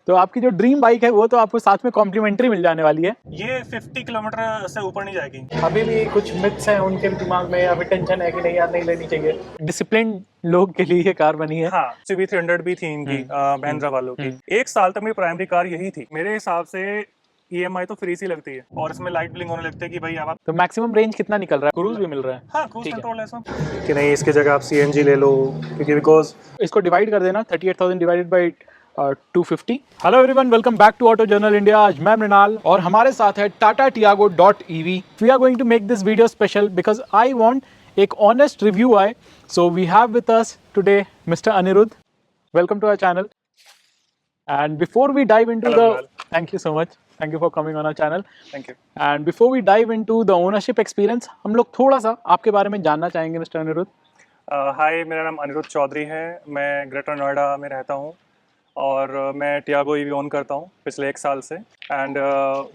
तो आपकी जो ड्रीम बाइक है वो तो आपको साथ में कॉम्प्लीमेंट्री मिल जाने वाली है। ये 50 किलोमीटर से ऊपर नहीं जाएगी। अभी भी कुछ मिथ्स हैं उनके दिमाग में या फिर टेंशन है कि नहीं यार नहीं लेनी चाहिए। डिसिप्लिन लोग के लिए ये कार बनी है। हाँ, CB300 भी थी इनकी, महिंद्रा वालों की। 1 साल तक मेरी प्राइमरी कार यही थी। मेरे हिसाब से EMI तो फ्री सी लगती है और इसमें लाइट ब्लिंक होने लगती है कि भाई अब आप। तो मैक्सिमम रेंज कितना निकल रहा है? क्रूज भी मिल रहा है? हाँ, क्रूज ठीक है। कंट्रोल है इसमें कि नहीं, इसकी जगह आप CNG ले लो, क्योंकि बिकॉज इसको डिवाइड कर देना 38,000 divided by 250। Hello everyone, welcome back to auto journal India. आज मैं मृणाल और हमारे साथ है Tata Tiago .ev। We are going to make this video special because I want एक ऑनेस्ट रिव्यू आए। So we have with us today mister Aniruddh. Welcome to our channel. And before we dive into Hello, the Mridul. thank you so much, thank you for coming on our channel. Thank you. And before we dive into the ownership experience, हम लोग थोड़ा सा आपके बारे में जानना चाहेंगे mister Anirudh. हाय, मेरा नाम अनिरुद्ध चौधरी है। मैं ग्रेटर नोएडा में रहता हूँ और मैं टियागो EV ओन करता हूँ पिछले 1 साल से। एंड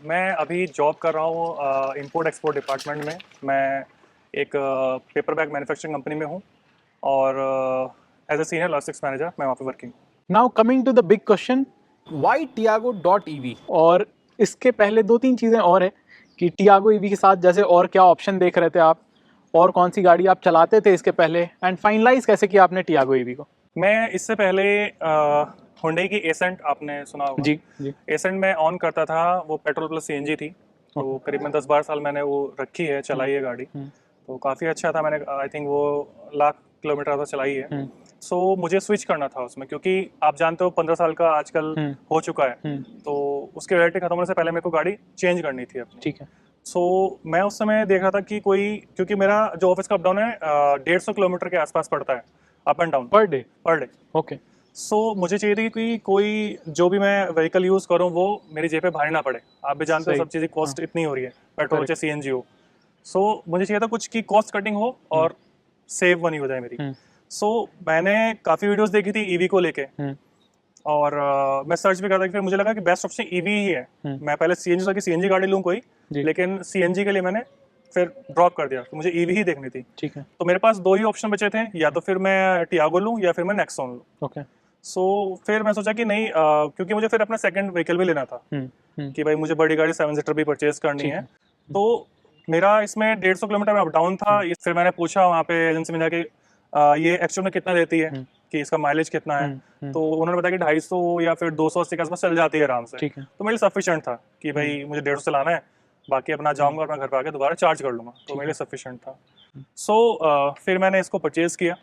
मैं अभी जॉब कर रहा हूँ इंपोर्ट एक्सपोर्ट डिपार्टमेंट में। मैं एक पेपर बैग मैन्युफैक्चरिंग कंपनी में हूँ और as a senior logistics manager मैं वहाँ पे working. Now coming to the big question, why Tiago .ev? और इसके पहले 2-3 चीज़ें और है कि टियागो EV के साथ जैसे और क्या ऑप्शन देख रहे थे आप, और कौन सी गाड़ी आप चलाते थे इसके पहले, एंड फाइनलाइज कैसे किया आपने टियागो EV को? मैं इससे पहले हुंडई की एसेंट आपने सुना होगा। जी जी। एसेंट में ऑन करता था, वो पेट्रोल प्लस CNG थी। तो करीबन 10-12 साल मैंने वो रखी है, चलाई है गाड़ी। तो काफ़ी अच्छा था। मैंने आई थिंक वो लाख किलोमीटर तो चलाई है। सो मुझे स्विच करना था उसमें, क्योंकि आप जानते हो 15 साल का आजकल हो चुका है। तो उसकी वैलिडिटी खत्म होने से पहले मेरे को गाड़ी चेंज करनी थी अपनी। ठीक है। सो मैं उस समय देख रहा था कि कोई, क्योंकि मेरा जो ऑफिस का अप डाउन है 150 किलोमीटर के आसपास पड़ता है, up and down per day. Okay. So मुझे चाहिए थी कि कोई जो भी मैं व्हीकल यूज़ करूं वो मेरी जेब पे भारी ना पड़े। आप भी जानते हो सही। सब चीज़ें कॉस्ट इतनी हो रही है, पेट्रोल Correct. चाहे CNG हो। सो मुझे चाहिए था कुछ की कॉस्ट कटिंग हो और सेव बनी हो जाए मेरी। सो मैंने काफ़ी वीडियोस देखी थी EV को लेके और मैं सर्च भी कर रहा था, फिर मुझे लगा कि बेस्ट ऑप्शन EV ही है। मैं पहले CNG था कि CNG गाड़ी लूँ कोई, जी। लेकिन CNG के लिए मैंने फिर ड्रॉप कर दिया, तो मुझे EV ही देखनी थी। ठीक है। तो मेरे पास 2 ही ऑप्शन बचे थे, या तो फिर मैं टियागो लूँ या फिर मैं नेक्सॉन लूँ। ओके। सो फिर मैं सोचा कि नहीं, क्योंकि मुझे फिर अपना सेकंड व्हीकल भी लेना था कि भाई मुझे बड़ी गाड़ी 7 सीटर भी परचेज करनी ठीक है। है। तो मेरा इसमें 150 किलोमीटर में अप डाउन था। फिर मैंने पूछा वहाँ पे एजेंसी में जाके ये एक्चुअल में कितना देती है, कि इसका माइलेज कितना है। तो उन्होंने बताया कि 250 या फिर 280 के आसपास चल जाती है आराम से। ठीक है। तो मेरे लिए सफिशिएंट था कि भाई मुझे 150 चलाना है, बाकी अपना जाऊँगा अपना घर पे आके दोबारा चार्ज कर लूँगा। तो मेरे लिए सफिशिएंट था। सो फिर मैंने इसको परचेज किया।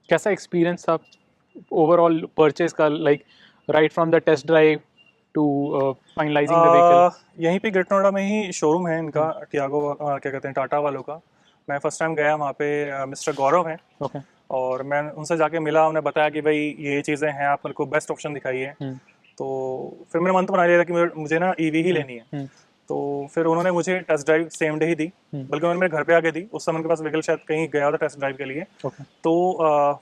कैसा एक्सपीरियंस था ओवरऑल परचेज का, like right from the test drive to finalising the vehicle? यहीं पे ग्रेटर नोएडा में ही शोरूम है इनका, टियागो क्या कहते हैं, टाटा वालों का। मैं फर्स्ट टाइम गया वहाँ पे, मिस्टर गौरव हैं। ओके। और मैं उनसे जाके मिला, उन्हें बताया कि भाई ये चीज़ें हैं, आप मेरे को बेस्ट ऑप्शन दिखाइए। तो फिर मेरा मन तो बना लिया था कि मुझे ना EV ही लेनी है। तो फिर उन्होंने मुझे टेस्ट ड्राइव सेम डे ही दी, बल्कि उन्होंने मेरे घर पे आके दी। उस समय उनके पास व्हीकल शायद कहीं गया था टेस्ट ड्राइव के लिए। ओके। तो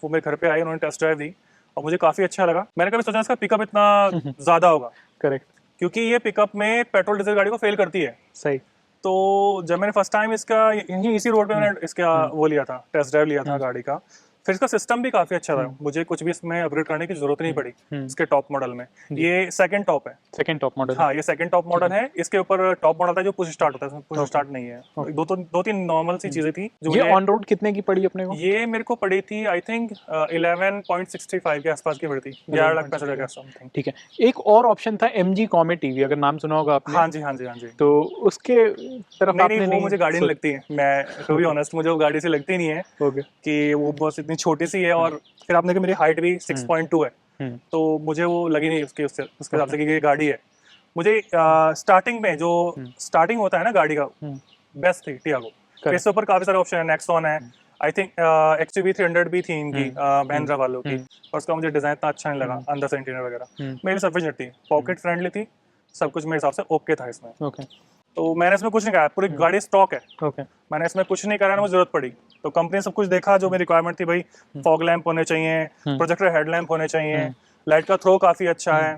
वो मेरे घर पे आए, उन्होंने टेस्ट ड्राइव दी और मुझे काफ़ी अच्छा लगा। मैंने कभी सोचा इसका पिकअप इतना ज़्यादा होगा, करेक्ट। क्योंकि ये पिकअप में पेट्रोल डीजल गाड़ी को फेल करती है। सही। तो जब मैंने फर्स्ट टाइम इसका यहीं इसी रोड पे मैंने इसका वो लिया था, टेस्ट ड्राइव लिया था गाड़ी का। फिर इसका सिस्टम भी काफ़ी अच्छा था, मुझे कुछ भी इसमें अपग्रेड करने की जरूरत नहीं पड़ी। इसके टॉप मॉडल में ये सेकंड टॉप है। Second top model. हाँ, ये सेकंड टॉप मॉडल है। इसके ऊपर टॉप मॉडल था जो पुश स्टार्ट होता है, इसमें पुश स्टार्ट नहीं है। दो तीन नॉर्मल सी चीजें थी जो ये ऑन रोड कितने की पड़ी अपने को? ये मेरे को पड़ी थी आई थिंक 11.65 के आसपास की पड़ी थी, 11,65,000 के समथिंग। ठीक है। एक और ऑप्शन था MG कॉमेट EV, अगर नाम सुना होगा आपने। हाँ जी, हाँ जी, हाँ जी। तो उसके तरफ नहीं आपने नहीं, वो मुझे गाड़ी नहीं लगती है। मैं टू बी ऑनेस्ट, मुझे वो गाड़ी से लगती नहीं है ओके। कि वो बस इतनी छोटी सी है। और फिर आपने कि मेरी हाइट भी 6.2 है, तो मुझे वो लगी नहीं उसके हिसाब से कि ये गाड़ी है। मुझे स्टार्टिंग में जो स्टार्टिंग होता है ना गाड़ी का, बेस्ट थी टियागो। फिर इसके ऊपर काफी सारे ऑप्शन है, नेक्सॉन है, आई थिंक XUV300 भी थी इनकी, महिंद्रा वालों की। और उसका मुझे डिजाइन इतना अच्छा नहीं लगा, अंदर से इंटीरियर वगैरह मेरे सफिशिएंट थी, पॉकेट फ्रेंडली थी, सब कुछ मेरे हिसाब से ओके था इसमें। ओके। तो मैंने इसमें कुछ नहीं कहा, पूरी गाड़ी स्टॉक है। ओके। मैंने इसमें कुछ नहीं करा ना, मुझे जरूरत पड़ी तो कंपनी ने सब कुछ देखा जो मेरी रिक्वायरमेंट थी। भाई फॉग लैंप होने चाहिए, प्रोजेक्टर हेडलैम्प होने चाहिए, लाइट का थ्रो काफी अच्छा है।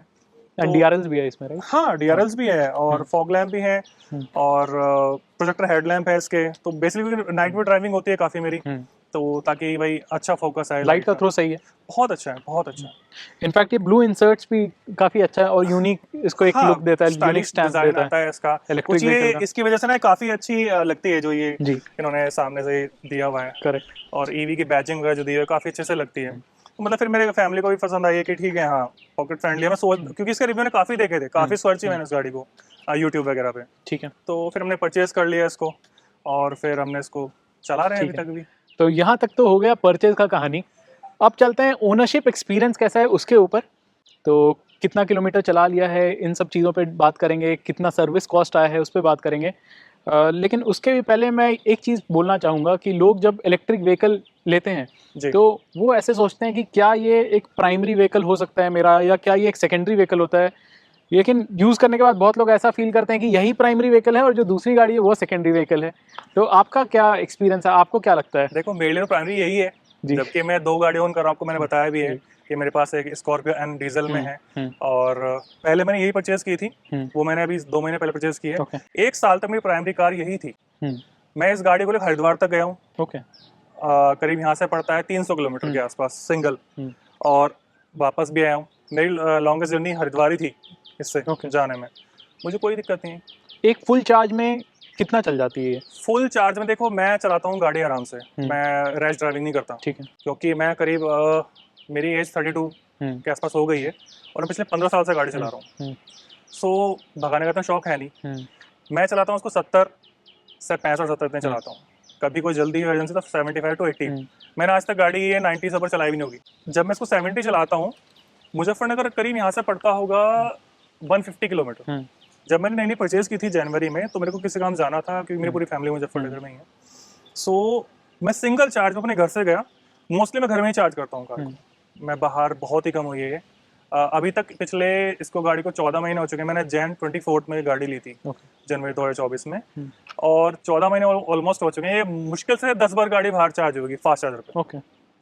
एंड DRLs भी है इसमें, राइट? हाँ, DRLs भी है और फॉग लैम्प भी है और प्रोजेक्टर हेडलैम्प है इसके। तो बेसिकली नाइट में ड्राइविंग होती है काफ़ी मेरी, तो ताकि भाई अच्छा फोकस आए लाइट का थ्रो सही है। बहुत अच्छा है, बहुत अच्छा है। इनफैक्ट ये ब्लू इंसर्ट्स भी काफी अच्छा है और यूनिक इसको एक लुक देता है, यूनिक स्टाइलिश स्टैंप डिजाइन देता आता है इसका। इलेक्ट्रिक कुछ ये व्हीकल का। इसकी वजह से ना काफी अच्छी लगती है जो ये जी इन्होंने सामने से दिया हुआ है। करेक्ट। और ईवी की बैजिंग वगैरह जो दी है काफी अच्छे से लगती है। तो मतलब फिर मेरे फैमिली को भी पसंद आई है कि ठीक है हाँ पॉकेट फ्रेंडली है। मैं सोच क्योंकि इसके रिव्यू ने काफी देखे थे, काफी सर्च की मैंने इस गाड़ी को यूट्यूब वगैरह पे। ठीक है तो फिर हमने परचेज कर लिया इसको और फिर हमने इसको चला रहे हैं ठीक अभी है। तक भी। तो यहाँ तक तो हो गया परचेज का कहानी। अब चलते हैं ओनरशिप एक्सपीरियंस कैसा है उसके ऊपर। तो कितना किलोमीटर चला लिया है इन सब चीज़ों पे बात करेंगे, कितना सर्विस कॉस्ट आया है उस पर बात करेंगे। लेकिन उसके भी पहले मैं एक चीज़ बोलना चाहूँगा कि लोग जब इलेक्ट्रिक व्हीकल लेते हैं जी तो वो ऐसे सोचते हैं कि क्या ये एक प्राइमरी व्हीकल हो सकता है मेरा, या क्या ये एक सेकेंडरी व्हीकल होता है। लेकिन यूज़ करने के बाद बहुत लोग ऐसा फील करते हैं कि यही प्राइमरी व्हीकल है और जो दूसरी गाड़ी है वो सेकेंडरी व्हीकल है। तो आपका क्या एक्सपीरियंस है, आपको क्या लगता है? देखो मेरे लिए तो प्राइमरी यही है। जी जबकि मैं 2 गाड़ी ओन कर रहा हूँ, आपको मैंने बताया भी है जी कि मेरे पास एक स्कॉर्पियो एन डीजल में है। हम्म और पहले मैंने यही परचेज की थी, हम्म वो मैंने अभी 2 महीने पहले परचेज की है। ओके 1 साल तक मेरी प्राइमरी कार यही थी। हम्म मैं इस गाड़ी को लेकर हरिद्वार तक गया हूँ। ओके करीब यहाँ से पड़ता है 300 किलोमीटर के आसपास सिंगल। हम्म और वापस भी आया हूँ। मेरी लॉन्गेस्ट जर्नी हरिद्वार ही थी इससे ओके। जाने में। मुझे कोई दिक्कत नहीं है। एक फुल चार्ज में कितना चल जाती है ये? फुल चार्ज में देखो मैं चलाता हूँ गाड़ी आराम से, हम्म। मैं रैश ड्राइविंग नहीं करता ठीक है। क्योंकि मैं करीब मेरी एज 32 हम्म के आसपास हो गई है और मैं पिछले 15 साल से गाड़ी चला रहा हूँ। हम्म सो भगाने का इतना शौक है नहीं। हम्म मैं चलाता हूँ उसको 70 से 65-70 इतने हम्म चलाता हूँ। कभी कोई जल्दी इमरजेंसी तो 75 टू 80। हम्म मैंने आज तक गाड़ी ये 90 से ऊपर चलाई भी नहीं होगी। जब मैं इसको 70 चलाता हूँ, मुजफ्फरनगर करीब यहाँ से पड़ता होगा 150 किलोमीटर। हम्म जब मैंने नई नई परचेज की थी जनवरी में, तो मेरे को किसी काम जाना था क्योंकि मेरी पूरी फैमिली मुजफ्फरनगर में ही है। सो मैं सिंगल चार्ज में अपने घर से गया। मोस्टली मैं घर में ही चार्ज करता हूँ कार को, मैं बाहर बहुत ही कम हुई है। अभी तक पिछले इसको गाड़ी को 14 महीने हो चुके हैं। मैंने जैन 24 में गाड़ी ली थी, ओके जनवरी 2024 में। और 14 महीने ऑलमोस्ट हो चुके हैं। ये मुश्किल से 10 बार गाड़ी बाहर चार्ज होगी फास्ट चार्जर पे। ओके।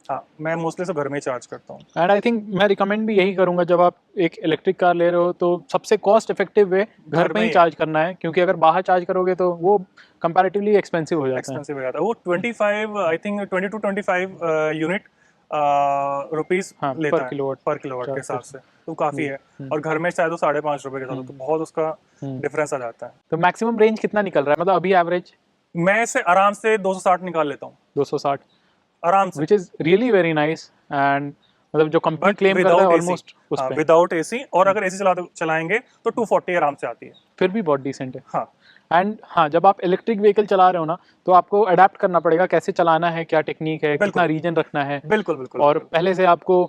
हाँ मैं मोस्टली से घर में ही चार्ज करता हूँ। एंड आई थिंक मैं रिकमेंड भी यही करूंगा, जब आप एक इलेक्ट्रिक कार ले रहे हो तो सबसे कॉस्ट इफेक्टिव वे घर पे में ही ही है। चार्ज करना है, क्योंकि अगर बाहर चार्ज करोगे तो वो कंपैरेटिवली एक्सपेंसिव हो जाता है। एक्सपेंसिव हो जाता है वो। 25 I think 20 to 25 unit rupees हाँ लेता पर है किलोवाट पर किलोवाट के हिसाब चार्ज। से। तो काफ़ी है। और घर में शायद वो 5.5 रुपये के साथ हो, तो बहुत उसका डिफरेंस आ जाता है। तो मैक्सिमम रेंज कितना निकल रहा है, मतलब अभी एवरेज? मैं इसे आराम से 260 निकाल लेता हूँ 260, आराम से। विच is really very nice. And मतलब जो कंपनी बट क्लेम करता है विदाउट एसी, ऑलमोस्ट उस पे विदाउट एसी। और अगर एसी चलाएंगे तो 240 आराम से आती है। फिर भी बहुत डिसेंट है। हाँ एंड हाँ, जब आप इलेक्ट्रिक व्हीकल चला रहे हो ना तो आपको अडेप्ट करना पड़ेगा, कैसे चलाना है, क्या टेक्निक है, कितना बिल्कुल रीजन रखना है। बिल्कुल बिल्कुल और बिल्कुल। पहले से आपको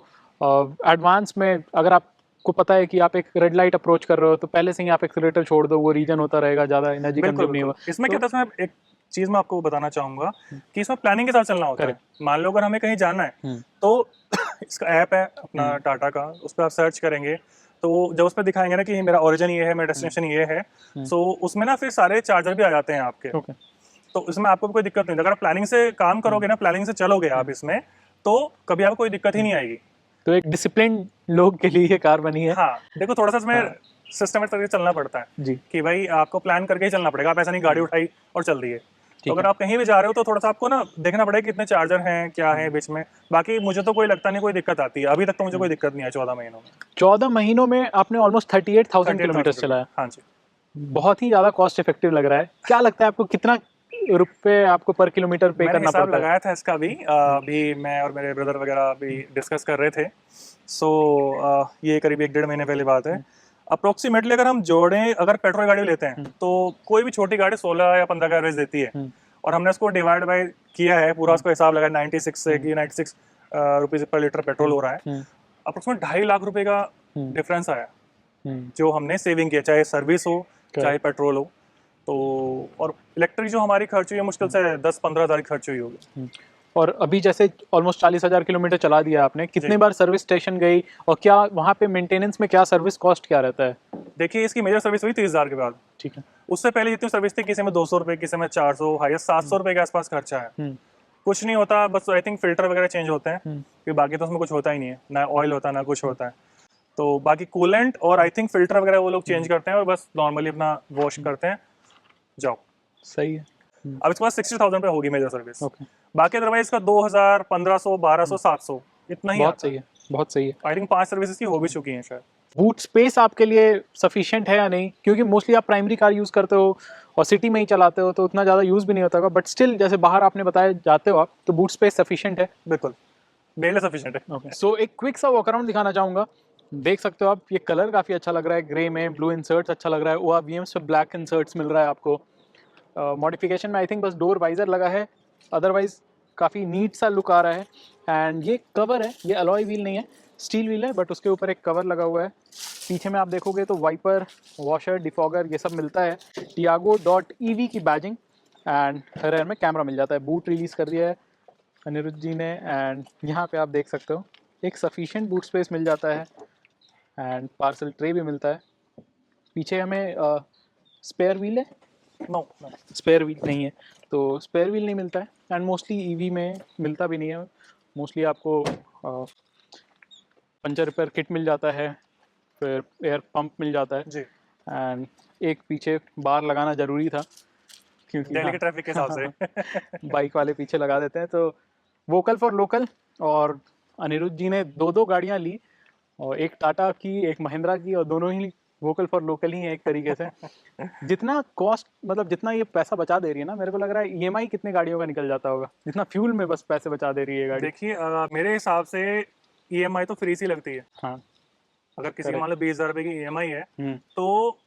एडवांस में, अगर आपको पता है कि आप एक रेड लाइट अप्रोच कर रहे हो तो पहले से ही आप एक्सीलरेटर छोड़ दो, वो रीजन होता रहेगा, ज़्यादा एनर्जी बिल्कुल कंज्यूम नहीं बिल्कुल। होगा। इसमें क्या तो था, इसमें एक चीज मैं आपको बताना चाहूंगा कि इसमें प्लानिंग के साथ चलना होता है। मान लो अगर हमें कहीं जाना है तो इसका ऐप है अपना टाटा का, उस पर आप सर्च करेंगे तो जब उस पर दिखाएंगे ना कि मेरा ओरिजिन ये है, मेरा डेस्टिनेशन ये है, सो उसमें ना फिर सारे चार्जर भी आ जाते हैं आपके। ओके तो इसमें आपको भी कोई दिक्कत नहीं। अगर आप प्लानिंग से काम करोगे ना, प्लानिंग से चलोगे आप इसमें, तो कभी आपको कोई दिक्कत ही नहीं आएगी। तो एक डिसिप्लिन लोग के लिए ये कार बनी है। हाँ देखो थोड़ा सा इसमें हाँ सिस्टमेटिक तरीके से चलना पड़ता है जी कि भाई आपको प्लान करके ही चलना पड़ेगा। आप ऐसा नहीं गाड़ी उठाई और चल दिए। तो ठीक अगर है। आप कहीं भी जा रहे हो तो थोड़ा सा आपको ना देखना पड़ेगा कितने चार्जर हैं, क्या है बीच में। बाकी मुझे तो कोई लगता नहीं कोई दिक्कत आती है, अभी तक तो मुझे कोई दिक्कत नहीं है 14 महीनों में। 14 महीनों में आपने ऑलमोस्ट 38,000 किलोमीटर 38,000 चलाया। हाँ जी। बहुत ही ज़्यादा कॉस्ट इफेक्टिव लग रहा है। क्या लगता है आपको कितना रुपए आपको पर किलोमीटर पे मैंने करना हिसाब पड़ता है? लगाया था इसका भी, अभी मैं और मेरे ब्रदर वगैरह भी डिस्कस कर रहे थे। सो ये करीब 1-1.5 महीने पहले बात है। अप्रोक्सीमेटली अगर हम जोड़ें, अगर पेट्रोल गाड़ी लेते हैं तो कोई भी छोटी गाड़ी 16 या 15 का एवरेज देती है। और हमने उसको डिवाइड बाय किया है, पूरा उसको हिसाब लगाया 96 से कि 96 रुपीज़ पर लीटर पेट्रोल हो रहा है। अप्रोक्सीमेट 2.5 लाख रुपए का डिफरेंस आया जो हमने सेविंग किया, चाहे सर्विस हो चाहे पेट्रोल हो। तो और इलेक्ट्रिक जो हमारी खर्च हुई है मुश्किल से 10-15 हज़ार की खर्च हुई होगी। और अभी जैसे ऑलमोस्ट 40,000 किलोमीटर चला दिया आपने, कितने जी। बार सर्विस स्टेशन गई, और क्या वहाँ पे मेंटेनेंस में क्या सर्विस कॉस्ट क्या रहता है? देखिए इसकी मेजर सर्विस हुई 30,000 के बाद। ठीक है। उससे पहले जितनी सर्विस थी, किसी में 200 रुपये, किसी में 400, हाईएस्ट 700 रुपये के आसपास खर्चा है। कुछ नहीं होता, बस आई थिंक फिल्टर वगैरह चेंज होते हैं, फिर बाकी तो उसमें कुछ होता ही नहीं है, ना ऑयल होता है ना कुछ होता है। तो बाकी कूलेंट और आई थिंक फिल्टर वगैरह वो लोग चेंज करते हैं और बस नॉर्मली अपना वॉश करते हैं, जाओ। सही है। अब इसके पास 60,000 पे होगी मेजर सर्विस। ओके, बाकी अदरवाइज का 2000, 1500, 1200, 700 इतना ही बहुत आता सही है, बहुत सही है। आई थिंक 5 सर्विसेज की हो भी चुकी हैं शायद। बूट स्पेस आपके लिए सफिशिएंट है या नहीं, क्योंकि मोस्टली आप प्राइमरी कार यूज़ करते हो और सिटी में ही चलाते हो तो उतना ज़्यादा यूज़ भी नहीं होता होगा, बट स्टिल जैसे बाहर आपने बताया जाते हो आप, तो बूट स्पेस सफिशिएंट है। बिल्कुल बेले सफिशिएंट है। ओके, सो एक क्विक सा वॉक अराउंड दिखाना चाहूँगा। देख सकते हो आप, ये कलर काफ़ी अच्छा लग रहा है, ग्रे में ब्लू इंसर्ट्स अच्छा लग रहा है, ORVMs पे ब्लैक इंसर्ट्स मिल रहा है आपको। मॉडिफिकेशन में आई थिंक बस डोर वाइजर लगा है, अदरवाइज काफ़ी नीट सा लुक आ रहा है। एंड ये कवर है, ये अलॉय व्हील नहीं है, स्टील व्हील है, बट उसके ऊपर एक कवर लगा हुआ है। पीछे में आप देखोगे तो वाइपर, वॉशर, डिफॉगर ये सब मिलता है। Tiago.ev की बैजिंग एंड रेयर में कैमरा मिल जाता है। बूट रिलीज़ कर दिया है अनिरुद्ध जी ने, एंड यहाँ पे आप देख सकते हो एक सफिशिएंट बूट स्पेस मिल जाता है एंड पार्सल ट्रे भी मिलता है। पीछे हमें स्पेयर व्हील है, नो स्पेयर व्हील नहीं है, तो स्पेयर व्हील नहीं मिलता है एंड मोस्टली ईवी में मिलता भी नहीं है। मोस्टली आपको पंचर रिपेयर किट मिल जाता है, फिर एयर पंप मिल जाता है जी, एंड एक पीछे बार लगाना ज़रूरी था क्योंकि दिल्ली के ट्रैफिक के हिसाब से। बाइक वाले पीछे लगा देते हैं। तो वोकल फॉर लोकल, और अनिरुद्ध जी ने दो दो गाड़ियाँ ली, और एक टाटा की एक महिंद्रा की, और दोनों ही वोकल फॉर लोकल ही है एक तरीके से। जितना कॉस्ट, मतलब जितना ये पैसा बचा दे रही है ना, मेरे को लग रहा है EMI कितने गाड़ियों का निकल जाता होगा, जितना फ्यूल में बस पैसे बचा दे रही है गाड़ी। देखिए मेरे हिसाब से ईएमआई तो फ्री सी लगती है। हाँ, अगर किसी की मान लो 20,000 रुपए की ईएमआई है हम्म, तो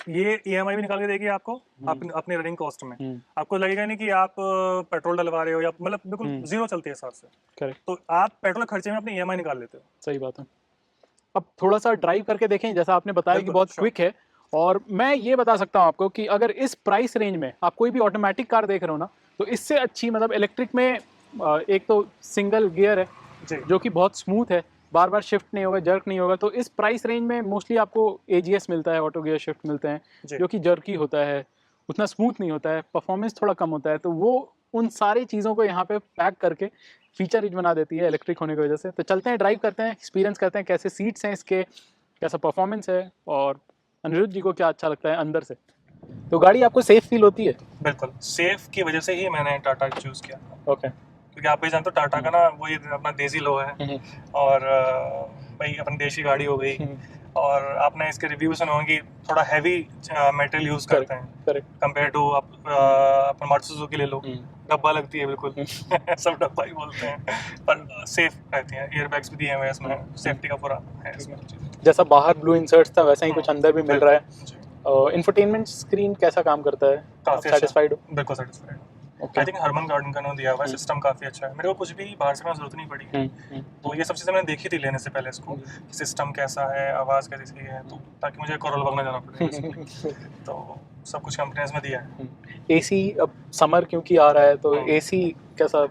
ये ईएमआई भी निकाल के देगी आपको अपनी रनिंग कॉस्ट में। आपको लगेगा नहीं कि आप पेट्रोल डलवा रहे हो या मतलब बिल्कुल जीरो चलती है हिसाब से। करेक्ट, तो आप पेट्रोल खर्चे में अपनी ईएमआई निकाल लेते हो। सही बात है। अब थोड़ा सा ड्राइव करके देखें, जैसा आपने बताया कि बिल्कुल, बहुत sure। क्विक है, और मैं ये बता सकता हूँ आपको कि अगर इस प्राइस रेंज में आप कोई भी ऑटोमेटिक कार देख रहे हो ना, तो इससे अच्छी, मतलब इलेक्ट्रिक में एक तो सिंगल गियर है जी जो कि बहुत स्मूथ है, बार बार शिफ्ट नहीं होगा, जर्क नहीं होगा। तो इस प्राइस रेंज में मोस्टली आपको AGS मिलता है, ऑटो गियर शिफ्ट मिलते हैं, जी जो कि जर्की होता है, उतना स्मूथ नहीं होता है, परफॉर्मेंस थोड़ा कम होता है। तो वो उन सारी चीज़ों को यहाँ पे पैक करके फीचर रिच बना देती है इलेक्ट्रिक होने की वजह से। तो चलते हैं, ड्राइव करते हैं, एक्सपीरियंस करते हैं कैसे सीट्स हैं इसके, कैसा परफॉर्मेंस है, और अनिरुद्ध जी को क्या अच्छा लगता है अंदर से। तो गाड़ी आपको सेफ फील होती है? बिल्कुल सेफ की वजह से ही मैंने टाटा चूज किया, ओके, क्योंकि आप भी जानते हो टाटा का ना वो ये अपना देसी लो है और भाई अपनी देशी गाड़ी हो गई। और आपने इसके रिव्यू सुने होंगे कि थोड़ा हैवी मेटल यूज करते हैं करेक्ट, कंपेयर टू अपना मारुति सुजुकी ले लो, डब्बा लगती है बिल्कुल। सब डब्बा ही बोलते हैं पर सेफ रहती है, एयरबैग्स भी दिए हुए हैं इसमें, सेफ्टी का पूरा है इसमें। जैसा बाहर ब्लू इंसर्ट्स था वैसा ही कुछ अंदर भी मिल रहा है। जी, इंफोटेनमेंट स्क्रीन कैसा काम करता है? काफी अच्छा, सेटिस्फाइड हो? बिल्कुल satisfied. Okay, I think Harman Kardon का नाम दिया हुआ है, सिस्टम काफी अच्छा है, मेरे को कुछ भी बाहर से जरूरत नहीं पड़ी है। तो ये सब चीज़ें मैंने देखी थी लेने से पहले इसको, कि सिस्टम कैसा है, आवाज़ कैसी है, तो ताकि मुझे कोरोल बाग ना जाना पड़े। तो सब कुछ कंपनीज में दिया है। AC अब समर क्योंकि आ रहा है तो AC कैसा?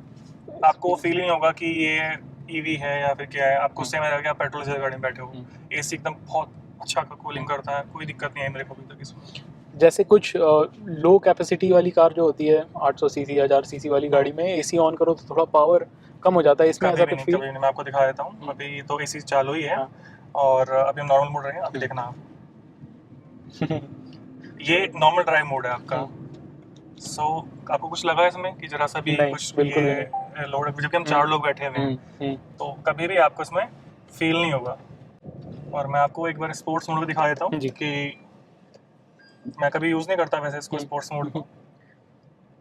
आपको फील नहीं होगा कि ये ईवी है या फिर क्या है, आपको सेम लगेगा कि आप पेट्रोल से गाड़ी में बैठे हो। एसी एकदम बहुत अच्छा कूलिंग करता है, कोई दिक्कत नहीं है मेरे को अभी तक इसमें। जैसे कुछ लो कैपेसिटी वाली कार जो होती है 800 सीसी 1000 सीसी वाली गाड़ी में AC ऑन करो तो थोड़ा पावर कम हो जाता है, इसमें ऐसा कुछ कभी फील? नहीं, मैं आपको दिखा देता हूँ। अभी तो एसी चालू ही है और अभी हम नॉर्मल मोड रहेंगे, अभी देखना आप। ये नॉर्मल ड्राइव मोड है आपका। सो आपको कुछ लगा इसमें कि जरा सा भी नहीं, कुछ बिल्कुल भी ये लोड, जबकि हम 4 लोग बैठे हुए हैं, तो कभी भी आपको इसमें फील नहीं होगा। और मैं आपको एक बार स्पोर्ट्स मोड भी दिखा देता हूँ जी। कि मैं कभी यूज़ नहीं करता वैसे इसको स्पोर्ट्स मोड को।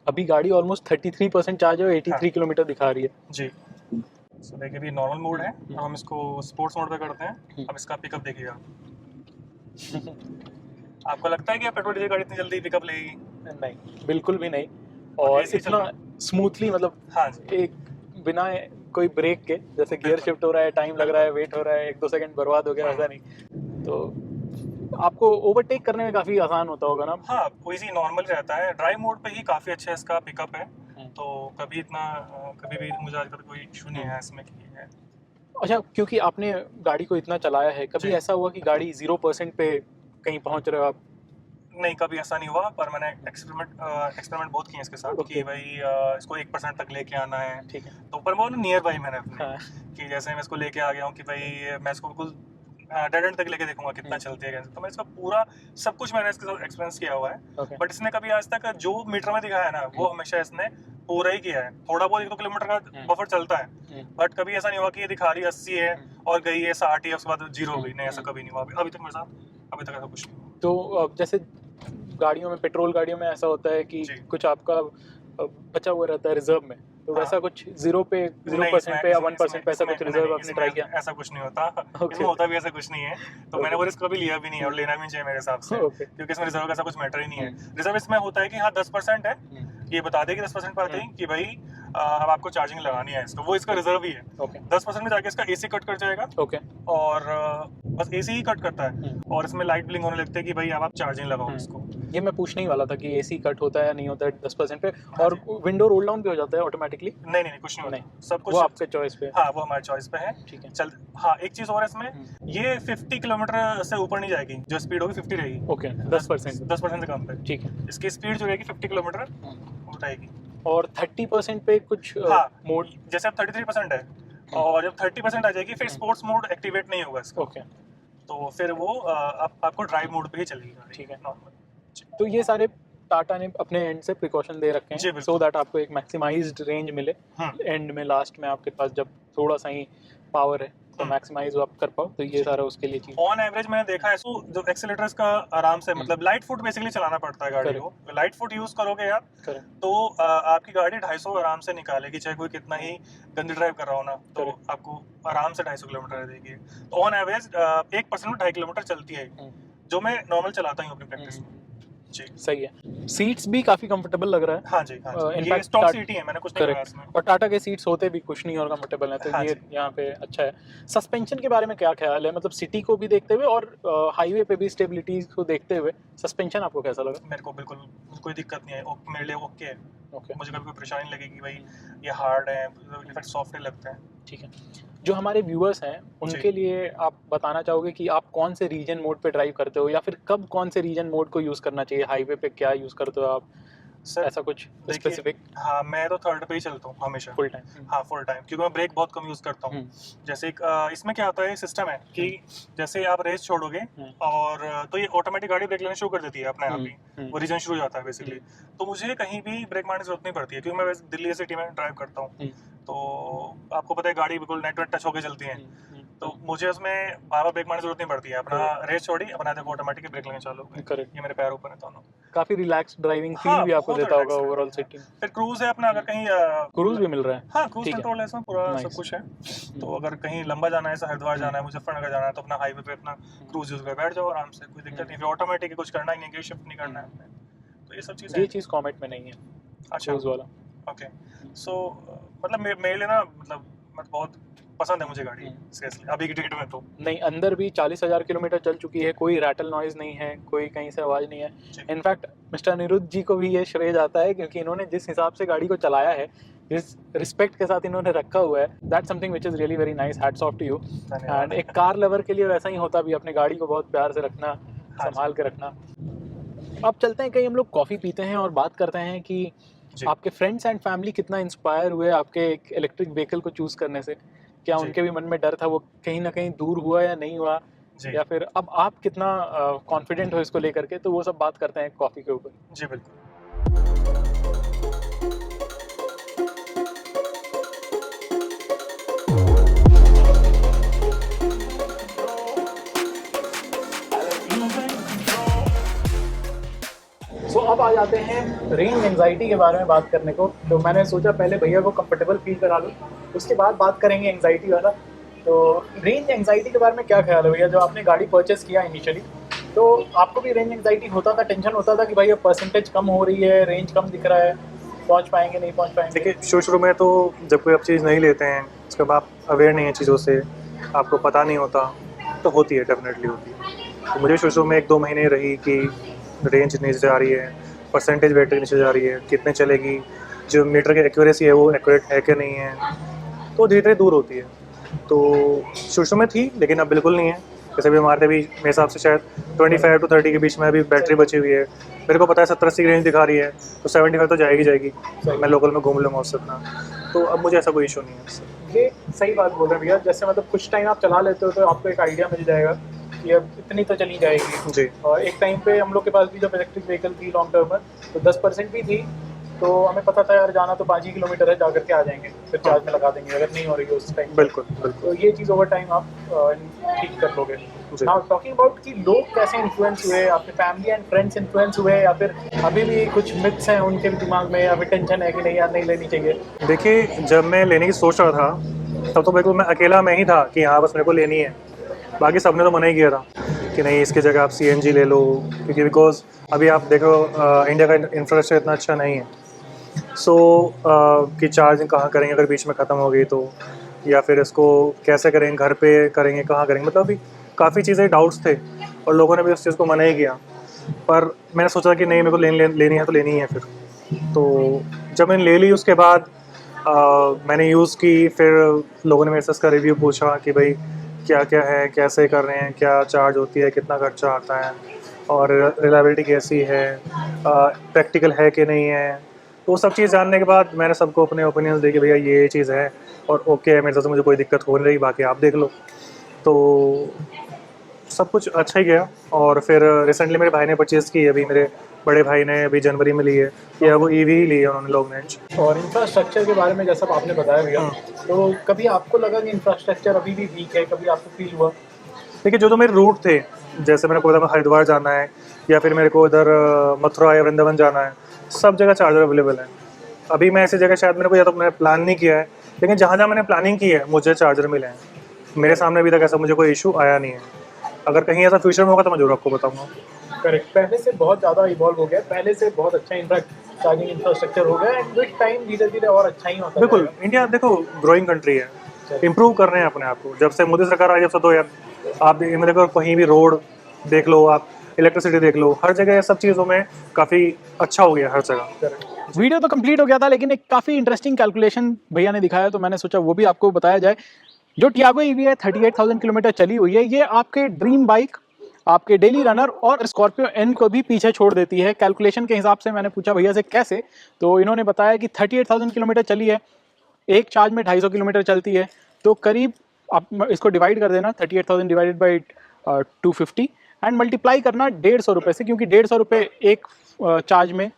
अभी गाड़ी ऑलमोस्ट 33% चार्ज है, 83 किलोमीटर दिखा रही है। जी, सो देखिए अभी नॉर्मल मोड है, अब हम इसको स्पोर्ट्स मोड पे करते हैं। अब इसका पिकअप देखिएगा। आपको लगता है कि पेट्रोल डीजल गाड़ी इतनी जल्दी पिकअप लेगी? नहीं, बिल्कुल भी नहीं। और ऐसे ही चल इतना रहा स्मूथली, मतलब हाँ जी, एक बिना कोई ब्रेक के, जैसे गियर शिफ्ट हो रहा है, टाइम लग रहा है, वेट हो रहा है, 1-2 सेकंड बर्बाद हो गया, ऐसा नहीं। तो आपको ओवरटेक करने में काफ़ी आसान होता होगा ना? हाँ कोई सी नॉर्मल रहता है, ड्राइव मोड पे ही काफ़ी अच्छा इसका पिकअप है। तो कभी इतना कभी भी मुझे आज तक कोई इशू नहीं है इसमें कि है। अच्छा, क्योंकि आपने गाड़ी को इतना चलाया है, कभी जी। ऐसा हुआ कि गाड़ी 0% पे कहीं पहुंच रहे हो आप? नहीं कभी ऐसा नहीं हुआ, पर मैंने एक्सपेरिमेंट बहुत किए इसके साथ कि Okay. भाई इसको 1% तक लेके आना है। ठीक है। तो पर वो नियर बाई मैंने अपने हाँ, कि जैसे मैं इसको लेके आ गया हूँ कि भाई मैं इसको बिल्कुल डेड एंड तक लेके देखूंगा कितना चलती है कैसे। तो मैं इसका पूरा सब कुछ मैंने इसके साथ एक्सपीरियंस किया हुआ है। Okay. बट इसने कभी आज तक जो मीटर में दिखाया है ना वो हमेशा इसने पूरा ही किया है। थोड़ा बहुत 1-2 किलोमीटर का बफर चलता है, बट कभी ऐसा नहीं हुआ कि ये दिखा रही 80 है और गई है 60 है उसके बाद 0 हो गई। नहीं, ऐसा कभी नहीं हुआ अभी तक मेरे साथ, अभी तक ऐसा कुछ नहीं हुआ। तो जैसे गाड़ियों में, पेट्रोल गाड़ियों में ऐसा होता है कि जी। कुछ आपका बचा हुआ रहता है रिजर्व में, तो हाँ। वैसा कुछ 0% पे या 1% पे ऐसा कुछ रिजर्व आपने ट्राई किया? ऐसा कुछ नहीं होता। Okay. इसमें होता भी ऐसा कुछ नहीं है, तो मैंने Okay. वो रिस्क कभी लिया भी नहीं है और लेना भी नहीं चाहिए मेरे हिसाब से। Okay. क्योंकि इसमें रिजर्व का ऐसा कुछ मैटर ही नहीं है। रिजर्व इसमें होता है कि हाँ 10% है, ये बता देगी 10% पर आते ही कि भाई अब आपको चार्जिंग लगानी है इसको, वो इसका रिजर्व ही है। ओके 10% में जाके इसका एसी कट कर जाएगा ओके और बस एसी ही कट करता है और इसमें लाइट ब्लिंक होने लगती है कि भाई अब आप चार्जिंग लगाओ इसको। ये मैं पूछने ही वाला था कि एसी कट होता है या नहीं होता है 10% पे, और विंडो रोल डाउन भी हो जाता है ऑटोमेटिकली? नहीं कुछ नहीं होता, सब कुछ वो आपके चॉइस पे है। हाँ वो हमारे चॉइस पे है। ठीक है। चल हाँ, एक चीज और है इसमें, ये 50 किलोमीटर से ऊपर नहीं जाएगी, जो स्पीड होगी 50 रहेगी। ओके 10% से कम पे। ठीक है। इसकी स्पीड जो रहेगी 50 किलोमीटर उठाएगी। और 30% पे कुछ हाँ, मोड, जैसे अब 33% है और जब 30% आ जाएगी फिर स्पोर्ट्स मोड एक्टिवेट नहीं होगा इसका। ओके तो फिर वो आपको ड्राइव मोड पे ही चलेगी गाड़ी। ठीक है। नॉर्मल। तो ये सारे टाटा ने अपने एंड से प्रिकॉशन दे रखे जी, हैं बिल्कुल। सो दैट आपको एक मैक्सिमाइज्ड रेंज मिले एंड में, लास्ट में आपके पास जब थोड़ा सा ही पावर है तो मैक्सिमाइज आप कर पाओ, तो ये सारा उसके लिए चीज। ऑन एवरेज मैंने देखा है तो जो एक्सीलरेटर्स का आराम से मतलब लाइट फुट बेसिकली चलाना पड़ता है गाड़ी को। लाइट फुट यूज करोगे आप तो आपकी गाड़ी 250 आराम से निकालेगी, चाहे कोई कितना ही गंदी ड्राइव कर रहा हो ना, तो आपको आराम से 250 किलोमीटर देगी। तो ऑन एवरेज 1% में 2.5 किलोमीटर चलती है, जो मैं नॉर्मल चलाता हूँ अपनी प्रैक्टिस में। जी सही है। सीट्स भी काफी कंफर्टेबल लग रहा है। हाँ जी, हाँ जी। In ये fact, स्टॉक सीट ही है, मैंने कुछ नहीं लगाया इसमें। और टाटा के सीट्स होते भी कुछ नहीं और कंफर्टेबल है, तो हाँ ये जी। यहाँ पे अच्छा है। सस्पेंशन के बारे में क्या ख्याल है, मतलब सिटी को भी देखते हुए और हाईवे पे भी स्टेबिलिटी को देखते हुए सस्पेंशन आपको कैसा लगा? मेरे को बिल्कुल कोई दिक्कत नहीं है, मेरे लिए ओके है। ओके मुझे कभी कोई परेशानी लगेगी भाई ये हार्ड है, इनफैक्ट सॉफ्ट लगता है। ठीक है। जो हमारे व्यूअर्स हैं उनके लिए आप बताना चाहोगे कि आप कौन से रीजन मोड पे ड्राइव करते हो, या फिर कब कौन से रीजन मोड को यूज़ करना चाहिए? हाईवे पे क्या यूज़ करते हो आप, सर ऐसा कुछ स्पेसिफिक? हाँ, मैं तो थर्ड पे ही चलता हूँ हमेशा, फुल टाइम? हाँ फुल टाइम, क्योंकि मैं ब्रेक बहुत कम यूज करता हूँ। जैसे इसमें क्या होता है, सिस्टम है कि जैसे आप रेस छोड़ोगे और तो ये ऑटोमेटिक गाड़ी ब्रेक लेना शुरू कर देती है अपने आप ही, वो रीजन शुरू हो जाता है बेसिकली। तो मुझे कहीं भी ब्रेक मारने की जरूरत नहीं पड़ती है, क्योंकि मैं वैसे दिल्ली सिटी में ड्राइव करता हूँ, तो आपको पता है गाड़ी बिल्कुल नेटवर्क टच होकर चलती है, तो मुझे उसमें बार ब्रेक मारने की जरूरत नहीं पड़ती है। अपना रेस छोड़ी, अपना देखो ऑटोमेटिक ब्रेक लेना चालू हो गए। करेक्ट। ये मेरे पैर ऊपर है दोनों। काफी रिलैक्स ड्राइविंग फील हाँ, भी आपको बहुत देता होगा relaxed है। ओवरऑल सिटी में। फिर क्रूज है अपना, अगर कहीं क्रूज भी मिल रहा है? हाँ, क्रूज ठीक है। कंट्रोल है इसमें पूरा, Nice. सब कुछ है। तो अगर कहीं लंबा जाना है, जैसे हरिद्वार जाना है, मुजफ्फरनगर जाना है, तो अपना हाईवे पे अपना क्रूज यूज कर बैठ जाओ आराम से, कोई दिक्कत नहीं। फिर ऑटोमेटिक कुछ करना ही नहीं, गियर शिफ्ट नहीं करना है अपने। तो ये सब चीजें ये चीज़ कॉमेंट में नहीं है अच्छा क्रूज वाला। ओके। सो मतलब मेरे लिए ना मतलब बहुत पसंद है मुझे गाड़ी सीरियसली अभी की डेट में। तो नहीं, अंदर भी 40,000 किलोमीटर चल चुकी है, कोई रैटल नॉइज नहीं है, कोई कहीं से आवाज़ नहीं है। इनफैक्ट मिस्टर अनिरुद्ध जी को भी ये श्रेय जाता है, क्योंकि इन्होंने जिस हिसाब से गाड़ी को चलाया है, जिस रिस्पेक्ट के साथ इन्होंने रखा हुआ है, that's something which is really very nice, hats off to you. And एक कार लवर के लिए वैसा ही होता भी, अपने गाड़ी को बहुत प्यार से रखना, संभाल के रखना। अब चलते हैं कहीं, हम लोग कॉफ़ी पीते हैं और बात करते हैं कि आपके फ्रेंड्स एंड फैमिली कितना इंस्पायर हुए आपके एक इलेक्ट्रिक व्हीकल को चूज़ करने से। क्या उनके भी मन में डर था, वो कहीं ना कहीं दूर हुआ या नहीं हुआ, या फिर अब आप कितना कॉन्फिडेंट हो इसको लेकर के, तो वो सब बात करते हैं कॉफ़ी के ऊपर। जी बिल्कुल। सो अब आ जाते हैं रेंज एंजाइटी के बारे में बात करने को। तो मैंने सोचा पहले भैया को कंफर्टेबल फील करा लूँ, उसके बाद बात करेंगे एंजाइटी वाला। तो रेंज एंजाइटी के बारे में क्या ख्याल है भैया, जो आपने गाड़ी परचेस किया इनिशियली, तो आपको भी रेंज एंजाइटी होता था, टेंशन होता था कि भाई अब परसेंटेज कम हो रही है, रेंज कम दिख रहा है, पहुंच पाएंगे नहीं पहुंच पाएंगे? देखिए शुरू में तो जब कोई आप चीज़ नहीं लेते हैं, उसके बाद आप अवेयर नहीं है चीज़ों से, आपको पता नहीं होता, तो होती है, डेफिनेटली होती है। तो मुझे शुरू में 1-2 महीने रही कि रेंज नीचे जा रही है, परसेंटेज बैटरी नीचे जा रही है, कितने चलेगी, जो मीटर की एक्यूरेसी है वो एक्यूरेट है कि नहीं है, तो धीरे धीरे दूर होती है। तो शुरू में थी, लेकिन अब बिल्कुल नहीं है। जैसे भी हमारे भी मेरे हिसाब से शायद 25 to 30 के बीच में अभी बैटरी बची हुई है। मेरे को पता है 70-80 की रेंज दिखा रही है, तो 75 तो जाएगी। मैं लोकल में घूम लूँगा उससे अपना, तो अब मुझे ऐसा कोई इशू नहीं है उससे। ये सही बात बोल रहे हैं भैया, जैसे मतलब कुछ टाइम आप चला लेते हो तो आपको एक आइडिया मिल जाएगा कि अब इतनी तो चली जाएगी जी। और एक टाइम पे हम लोग के पास भी जब इलेक्ट्रिक व्हीकल थी लॉन्ग टर्म में तो 10% भी थी, तो हमें पता था यार जाना तो 5 ही किलोमीटर है, जा करके आ जाएंगे, फिर चार्ज में लगा देंगे अगर नहीं हो रही है उस टाइम। बिल्कुल तो बिल्कुल। ये चीज़ ओवर टाइम आप ठीक कर लोगे। जी। नाउ टॉकिंग अबाउट कि लोग कैसे इन्फ्लुएंस हुए, आपके फैमिली एंड फ्रेंड्स इन्फ्लुएंस हुए या फिर अभी भी कुछ मिथ्स हैं उनके भी दिमाग में या फिर टेंशन है कि नहीं यार नहीं लेनी चाहिए? देखिए, जब मैं लेने की सोच रहा था तब तो बिल्कुल मैं अकेला मैं ही था कि हाँ बस मेरे को लेनी है। बाकी सबने तो मना ही किया था कि नहीं इसकी जगह आप सीएनजी ले लो, क्योंकि बिकॉज़ अभी आप देखो इंडिया का इंफ्रास्ट्रक्चर इतना अच्छा नहीं है। सो कि चार्जिंग कहाँ करेंगे अगर बीच में ख़त्म हो गई तो, या फिर इसको कैसे करेंगे, घर पे करेंगे, कहाँ करेंगे, मतलब अभी काफ़ी चीज़ें डाउट्स थे और लोगों ने भी उस चीज़ को मना ही किया। पर मैंने सोचा कि नहीं मेरे को लेनी है तो लेनी ही है फिर। तो जब मैंने ले ली उसके बाद मैंने यूज़ की, फिर लोगों ने मेरे से इसका रिव्यू पूछा कि भाई क्या-क्या है, कैसे कर रहे हैं, क्या चार्ज होती है, कितना खर्चा आता है और रिलायबिलिटी कैसी है, प्रैक्टिकल है कि नहीं है। तो वो सब चीज़ जानने के बाद मैंने सबको अपने ओपिनियंस दिए कि भैया ये चीज़ है और ओके है, मेरे से तो मुझे कोई दिक्कत हो नहीं रही, बाकी आप देख लो। तो सब कुछ अच्छा ही गया और फिर रिसेंटली मेरे भाई ने परचेज़ की है, अभी मेरे बड़े भाई ने अभी जनवरी में ली है, या वो ईवी ही ली है उन्होंने लॉन्ग रेंज। और इंफ्रास्ट्रक्चर के बारे में जैसा आपने बताया भैया, हाँ। तो कभी आपको लगा कि इंफ्रास्ट्रक्चर अभी भी वीक है, कभी आपको फील हुआ? देखिए, जो मेरे रूट थे, जैसे मैंने बोला हरिद्वार जाना है या फिर मेरे को इधर मथुरा या वृंदावन जाना है, सब जगह चार्जर अवेलेबल है। अभी मैं ऐसी जगह शायद मेरे को, या तो मैंने प्लान नहीं किया है, लेकिन जहाँ-जहाँ मैंने प्लानिंग की है, मुझे चार्जर मिले हैं। मेरे सामने अभी तक ऐसा मुझे कोई इश्यू आया नहीं है। अगर कहीं ऐसा फ्यूचर में होगा तो मैं ज़रूर आपको बताऊँगा। करेक्ट, पहले से बहुत ज़्यादा इवॉल्व हो गया है, पहले से बहुत अच्छा इनफैक्ट चार्जिंग इंफ्रास्ट्रक्चर हो गया है एंड विद टाइम धीरे-धीरे और अच्छा ही होता बिल्कुल, जाएगा। इंडिया देखो ग्रोइंग कंट्री है, चलिए, इम्प्रूव कर रहे हैं अपने आप को। जब से मोदी सरकार आई, जब से तो यार आप मैं देखो कहीं भी रोड देख लो आप, इलेक्ट्रिसिटी देख लो, हर जगह ये सब चीज़ों में काफ़ी अच्छा हो गया हर जगह। करेक्ट। वीडियो तो कंप्लीट हो गया था लेकिन एक काफ़ी इंटरेस्टिंग कैलकुलेशन भैया ने दिखाया तो मैंने सोचा वो भी आपको बताया जाए। जो टियागो ईवी है 38,000 किलोमीटर चली हुई है, ये आपके ड्रीम बाइक, आपके डेली रनर और स्कॉर्पियो एन को भी पीछे छोड़ देती है। कैलकुलेशन के हिसाब से मैंने पूछा भैया से कैसे, तो इन्होंने बताया कि 38,000 किलोमीटर चली है, एक चार्ज में 250 किलोमीटर चलती है, तो करीब आप इसको डिवाइड कर देना 38,000 डिवाइडेड बाई 250 एंड मल्टीप्लाई करना 150 रुपये से, क्योंकि 150 रुपये एक चार्ज में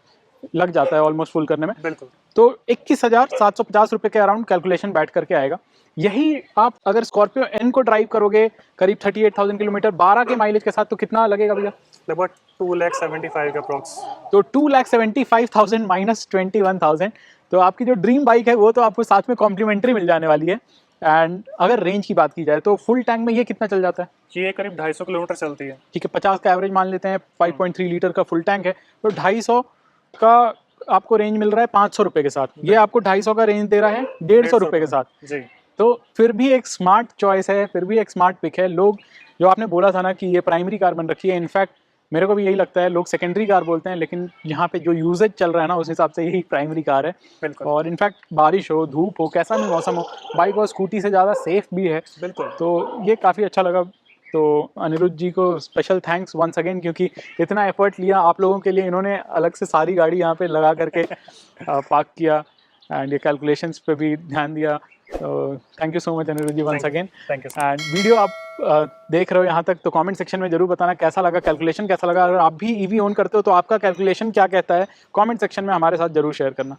लग जाता है ऑलमोस्ट फुल करने में। बिल्कुल। तो 21,750 रुपये के अराउंड कैलकुलेशन बैठ करके आएगा। यही आप अगर स्कॉर्पियो एन को ड्राइव करोगे करीब 38,000 किलोमीटर 12 के माइलेज के साथ, तो कितना लगेगा भैया? लगभग 2,75,000 के अप्रॉक्स। तो 2,75,000 माइनस 21,000, तो आपकी जो ड्रीम बाइक है वो तो आपको साथ में कॉम्प्लीमेंट्री मिल जाने वाली है। एंड अगर रेंज की बात की जाए तो फुल टैंक में ये कितना चल जाता है? ये करीब 250 किलोमीटर चलती है। ठीक है, 50 का एवरेज मान लेते हैं, 5.3 लीटर का फुल टैंक है, तो 250 का आपको रेंज मिल रहा है 500 रुपये के साथ। ये आपको 250 का रेंज दे रहा है 150 रुपये के साथ। जी। तो फिर भी एक स्मार्ट चॉइस है, फिर भी एक स्मार्ट पिक है। लोग जो आपने बोला था ना कि ये प्राइमरी कार बन रखी है, इनफैक्ट मेरे को भी यही लगता है, लोग सेकेंडरी कार बोलते हैं, लेकिन यहाँ पे जो यूजेज चल रहा है ना उस हिसाब से यही प्राइमरी कार है। बिल्कुल। और इनफैक्ट बारिश हो, धूप हो, कैसा भी मौसम हो, बाइक और स्कूटी से ज़्यादा सेफ भी है। बिल्कुल। तो ये काफ़ी अच्छा लगा। तो अनिरुद्ध जी को स्पेशल थैंक्स वंस अगेन, क्योंकि इतना एफर्ट लिया आप लोगों के लिए, इन्होंने अलग से सारी गाड़ी यहाँ पे लगा करके पार्क किया एंड ये कैलकुलेशंस पे भी ध्यान दिया। तो thank you so much Aniruddh ji once again. Thank you. And video आप देख रहे हो यहाँ तक, तो कमेंट सेक्शन में जरूर बताना कैसा लगा, कैलकुलेशन कैसा लगा। अगर आप भी ईवी ओन करते हो तो आपका कैलकुलेशन क्या कहता है, कमेंट सेक्शन में हमारे साथ जरूर शेयर करना।